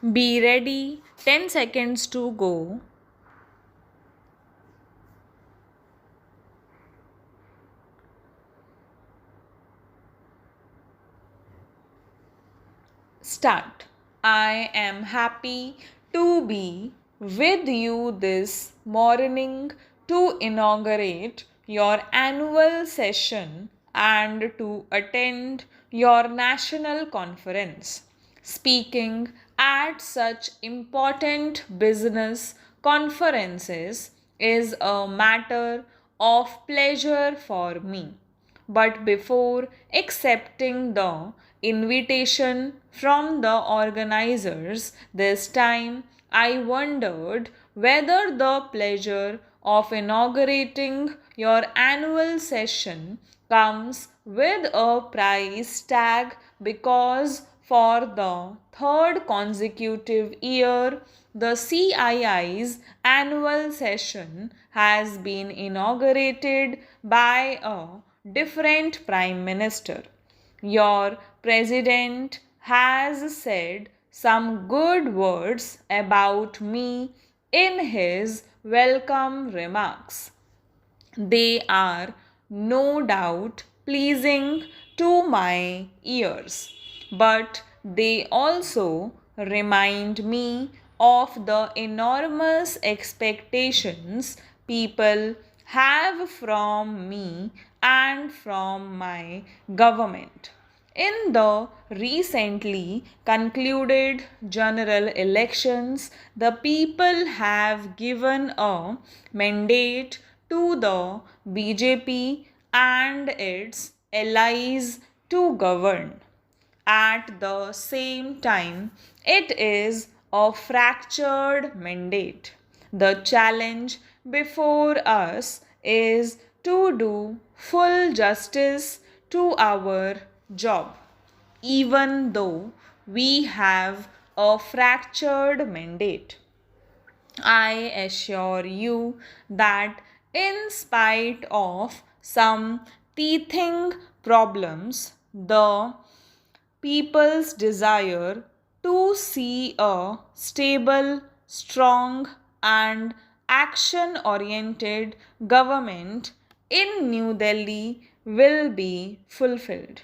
Be ready, 10 seconds to go. Start. I am happy to be with you this morning to inaugurate your annual session and to attend your national conference. Speaking at such important business conferences is a matter of pleasure for me. But before accepting the invitation from the organizers this time, I wondered whether the pleasure of inaugurating your annual session comes with a price tag because for the third consecutive year, the CII's annual session has been inaugurated by a different Prime Minister. Your President has said some good words about me in his welcome remarks. They are no doubt pleasing to my ears, but they also remind me of the enormous expectations people have from me and from my government. In the recently concluded general elections, the people have given a mandate to the BJP and its allies to govern. At the same time, it is a fractured mandate. The challenge before us is to do full justice to our job, even though we have a fractured mandate. I assure you that, in spite of some teething problems, the people's desire to see a stable, strong, and action oriented government in New Delhi will be fulfilled.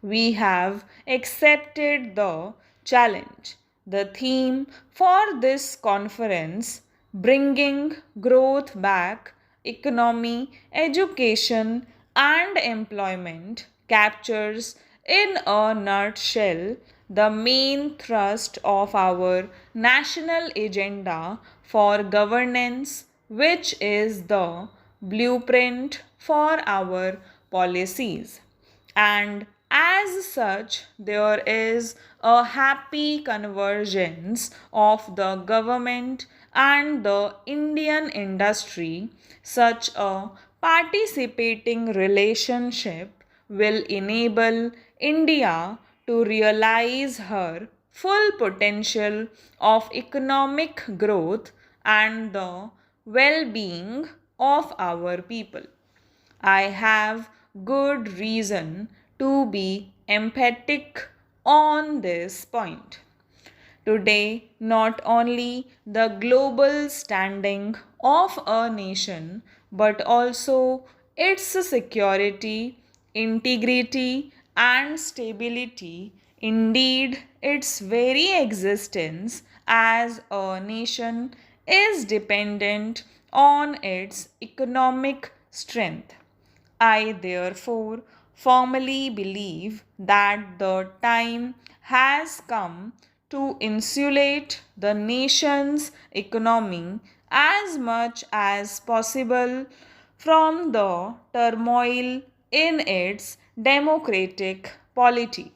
We have accepted the challenge. The theme for this conference, Bringing Growth Back, Economy, Education, and Employment, captures in a nutshell the main thrust of our national agenda for governance, which is the blueprint for our policies. And as such, there is a happy convergence of the government and the Indian industry. Such a participating relationship will enable India to realize her full potential of economic growth and the well being of our people. I have good reason to be emphatic on this point. Today, not only the global standing of a nation, but also its security, integrity, and stability, indeed, its very existence as a nation, is dependent on its economic strength. I therefore firmly believe that the time has come to insulate the nation's economy as much as possible from the turmoil in its democratic polity.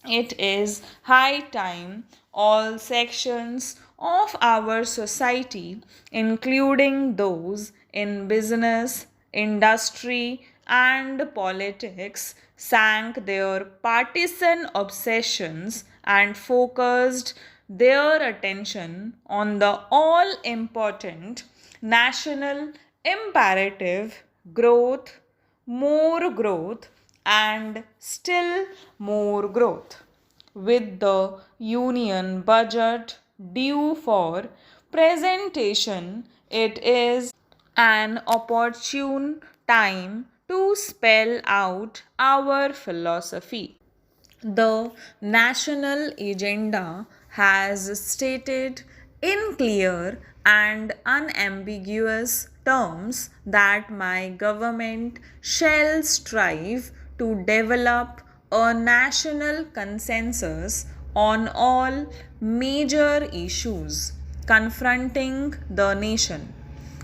It is high time all sections of our society, including those in business, industry, and politics, sank their partisan obsessions and focused their attention on the all important national imperative, growth, and still more growth. with the union budget due for presentation, it is an opportune time to spell out our philosophy. The national agenda has stated in clear and unambiguous terms that my government shall strive to develop a national consensus on all major issues confronting the nation.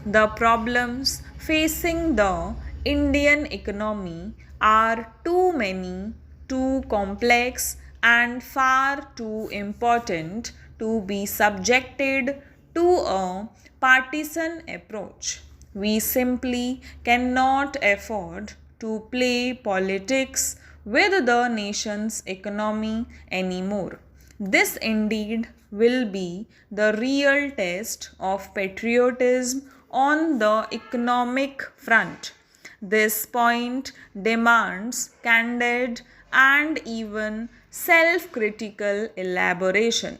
The problems facing the Indian economy are too many, too complex, and far too important to be subjected to a partisan approach. We simply cannot afford to play politics with the nation's economy anymore. This indeed will be the real test of patriotism on the economic front. This point demands candid and even self critical elaboration.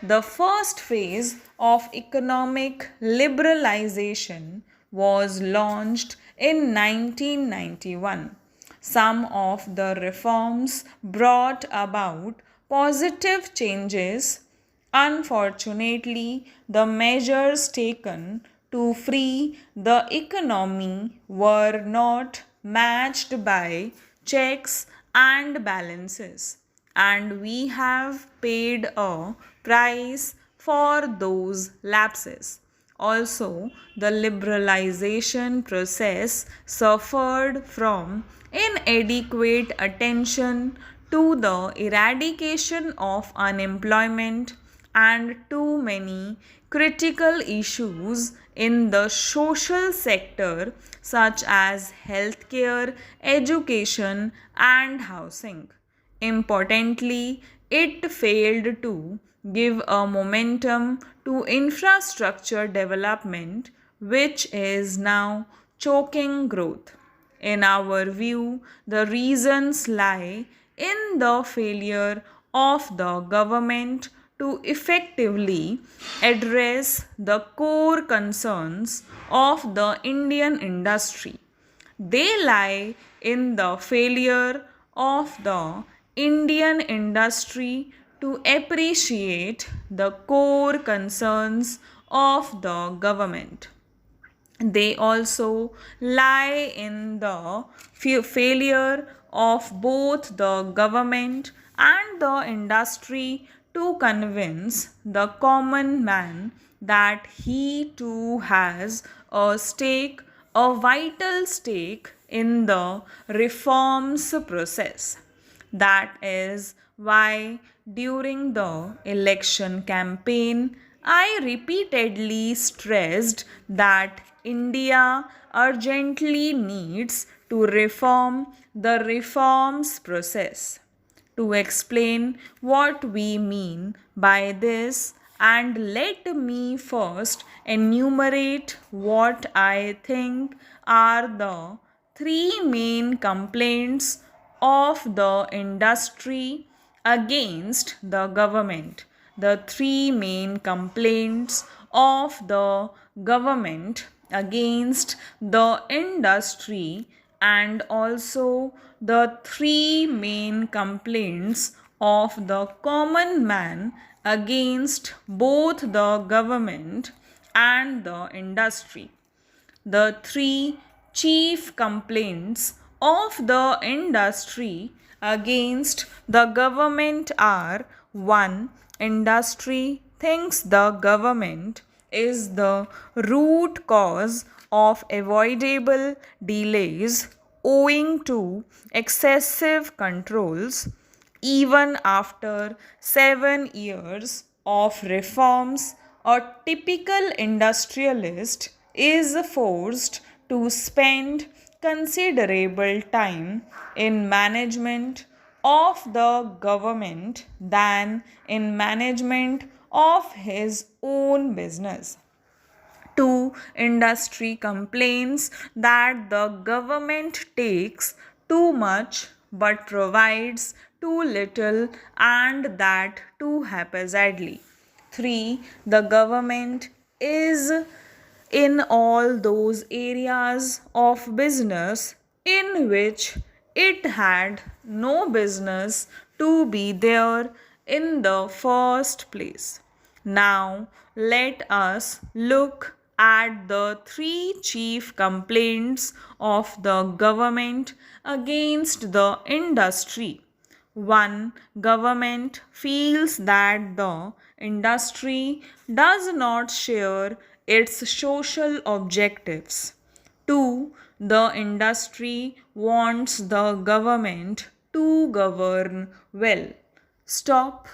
The first phase of economic liberalization was launched in 1991. Some of the reforms brought about positive changes. Unfortunately, the measures taken to free the economy were not matched by checks and balances, and we have paid a price for those lapses. Also, the liberalization process suffered from inadequate attention to the eradication of unemployment and too many critical issues in the social sector such as healthcare, education, and housing. Importantly, it failed to give a momentum to infrastructure development, which is now choking growth. In our view, the reasons lie in the failure of the government to effectively address the core concerns of the Indian industry. They lie in the failure of the Indian industry to appreciate the core concerns of the government. They also lie in the failure of both the government and the industry to convince the common man that he too has a stake, a vital stake in the reforms process. That is why during the election campaign, I repeatedly stressed that India urgently needs to reform the reforms process. To explain what we mean by this, and let me first enumerate what I think are the three main complaints of the industry against the government. The three main complaints of the government against the industry, and also the three main complaints of the common man against both the government and the industry. The three chief complaints of the industry against the government are: 1. Industry thinks the government is the root cause of avoidable delays owing to excessive controls. Even after 7 years of reforms, a typical industrialist is forced to spend considerable time in management of the government than in management of his own business. 2. Industry complains that the government takes too much but provides too little, and that too haphazardly. 3. The government is in all those areas of business in which it had no business to be there in the first place. Now, let us look at the three chief complaints of the government against the industry. 1. Government feels that the industry does not share its social objectives. 2. The industry wants the government to govern well. Stop